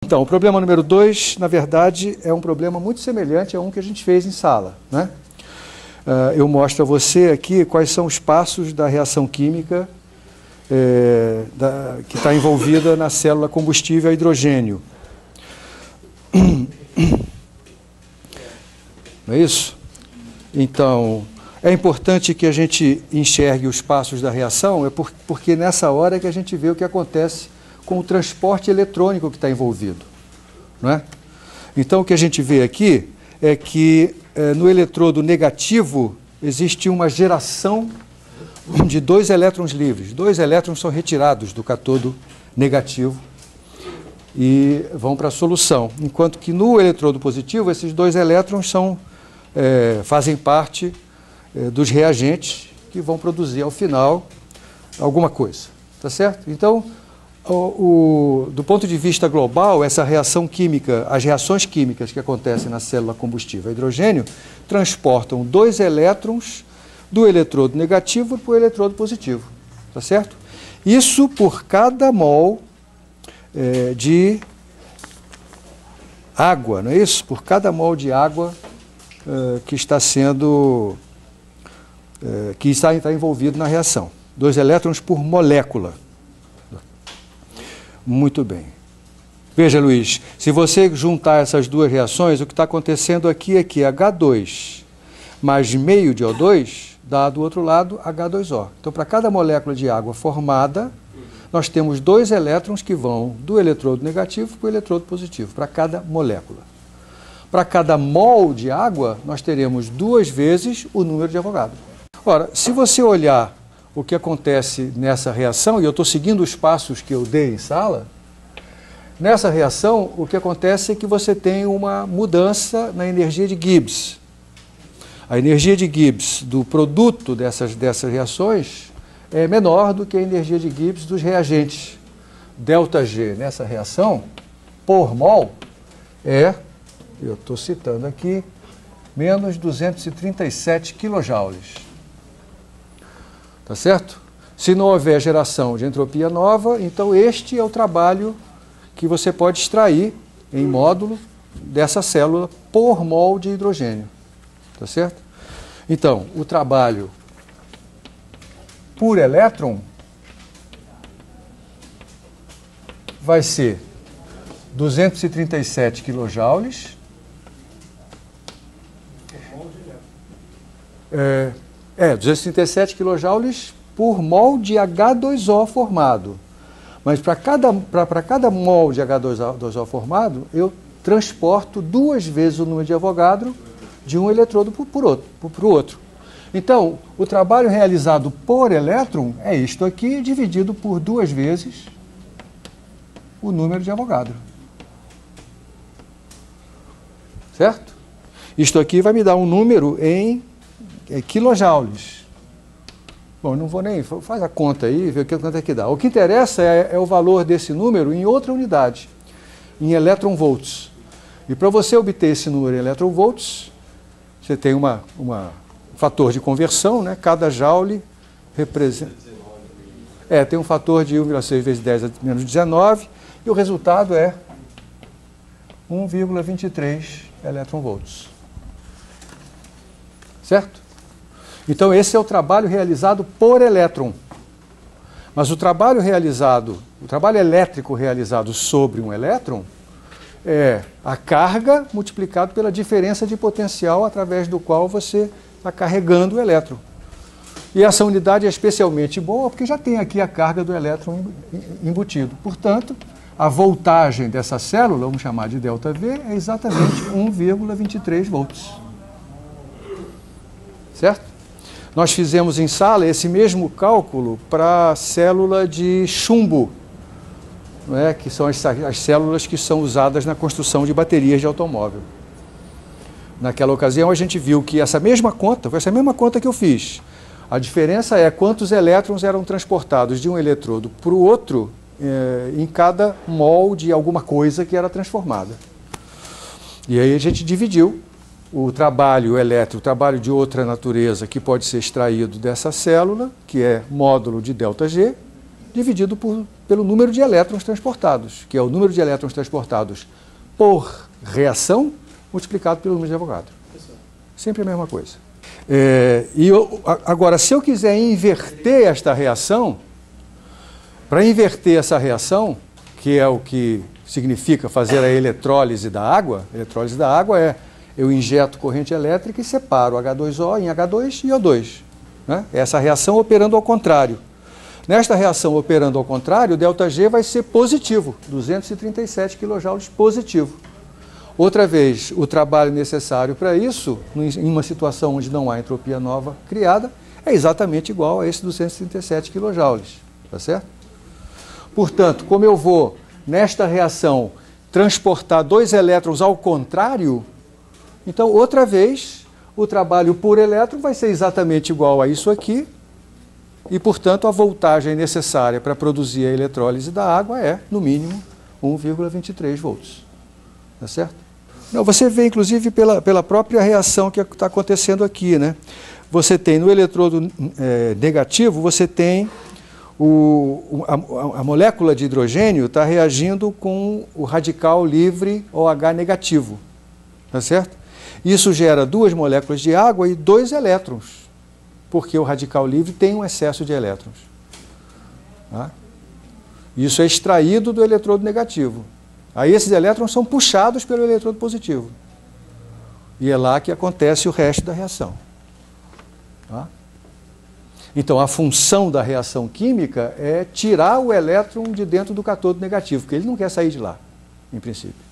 Então, o problema número 2, na verdade, é um problema muito semelhante a um que a gente fez em sala, né? Eu mostro a você aqui quais são os passos da reação química que está envolvida na célula combustível a hidrogênio. Não é isso? Então, é importante que a gente enxergue os passos da reação, porque nessa hora é que a gente vê o que acontece com o transporte eletrônico que está envolvido, não é? Então, o que a gente vê aqui é que no eletrodo negativo existe uma geração de 2 elétrons livres. 2 elétrons são retirados do cátodo negativo e vão para a solução, enquanto que no eletrodo positivo esses 2 elétrons fazem parte dos reagentes que vão produzir ao final alguma coisa, tá certo? Então, do ponto de vista global, essa reação química, as reações químicas que acontecem na célula combustível a hidrogênio, transportam 2 elétrons do eletrodo negativo para o eletrodo positivo, tá certo? Isso por cada mol de água, não é isso? Por cada mol de água que está envolvido na reação. 2 elétrons por molécula. Muito bem. Veja, Luiz, se você juntar essas 2 reações, o que está acontecendo aqui é que H2 mais meio de O2 dá do outro lado H2O. Então, para cada molécula de água formada, nós temos 2 elétrons que vão do eletrodo negativo para o eletrodo positivo, para cada molécula. Para cada mol de água, nós teremos 2 vezes o número de Avogadro. Ora, se você olhar o que acontece nessa reação, e eu estou seguindo os passos que eu dei em sala, nessa reação o que acontece é que você tem uma mudança na energia de Gibbs. A energia de Gibbs do produto dessas reações é menor do que a energia de Gibbs dos reagentes. ΔG nessa reação, por mol, eu estou citando aqui, menos 237 kJ. Tá certo? Se não houver geração de entropia nova, então este é o trabalho que você pode extrair em módulo dessa célula por mol de hidrogênio. Tá certo? Então, o trabalho por elétron vai ser 237 kJ. 237 kJ por mol de H2O formado. Mas para cada mol de H2O formado, eu transporto 2 vezes o número de Avogadro de um eletrodo para o outro. Então, o trabalho realizado por elétron é isto aqui, dividido por 2 vezes o número de Avogadro. Certo? Isto aqui vai me dar um número em quilojoules. Bom, não vou nem... Faz a conta aí, vê quanto é que dá. O que interessa é o valor desse número em outra unidade, em eletronvolts. E para você obter esse número em eletronvolts, você tem um fator de conversão, né? Cada joule representa... tem um fator de 1,6 vezes 10 a menos 19, e o resultado é 1,23 eletronvolts. Certo? Então, esse é o trabalho realizado por elétron. Mas o trabalho elétrico realizado sobre um elétron é a carga multiplicado pela diferença de potencial através do qual você está carregando o elétron. E essa unidade é especialmente boa porque já tem aqui a carga do elétron embutido. Portanto, a voltagem dessa célula, vamos chamar de ΔV, é exatamente 1,23 volts. Certo? Nós fizemos em sala esse mesmo cálculo para a célula de chumbo, não é? Que são as células que são usadas na construção de baterias de automóvel. Naquela ocasião a gente viu que essa mesma conta, foi essa mesma conta que eu fiz. A diferença é quantos elétrons eram transportados de um eletrodo para o outro em cada mol de alguma coisa que era transformada. E aí a gente dividiu o trabalho elétrico, o trabalho de outra natureza que pode ser extraído dessa célula, que é módulo de ΔG, dividido pelo número de elétrons transportados, que é o número de elétrons transportados por reação multiplicado pelo número de Avogadro. Sempre a mesma coisa. Agora, se eu quiser inverter esta reação, para inverter essa reação, que é o que significa fazer a eletrólise da água é eu injeto corrente elétrica e separo H2O em H2 e O2. Né? Essa reação operando ao contrário. Nesta reação operando ao contrário, o ΔG vai ser positivo, 237 kJ positivo. Outra vez, o trabalho necessário para isso, em uma situação onde não há entropia nova criada, é exatamente igual a esse 237 kJ. Tá certo? Portanto, como eu vou, nesta reação, transportar 2 elétrons ao contrário, então, outra vez, o trabalho por elétron vai ser exatamente igual a isso aqui, e, portanto, a voltagem necessária para produzir a eletrólise da água é, no mínimo, 1,23 volts. Tá certo? Não, você vê, inclusive, pela própria reação que está acontecendo aqui, né? Você tem, no eletrodo negativo, você tem a molécula de hidrogênio está reagindo com o radical livre OH negativo. Tá certo? Isso gera 2 moléculas de água e 2 elétrons, porque o radical livre tem um excesso de elétrons. Tá? Isso é extraído do eletrodo negativo. Aí esses elétrons são puxados pelo eletrodo positivo. E é lá que acontece o resto da reação. Tá? Então, a função da reação química é tirar o elétron de dentro do cátodo negativo, porque ele não quer sair de lá, em princípio.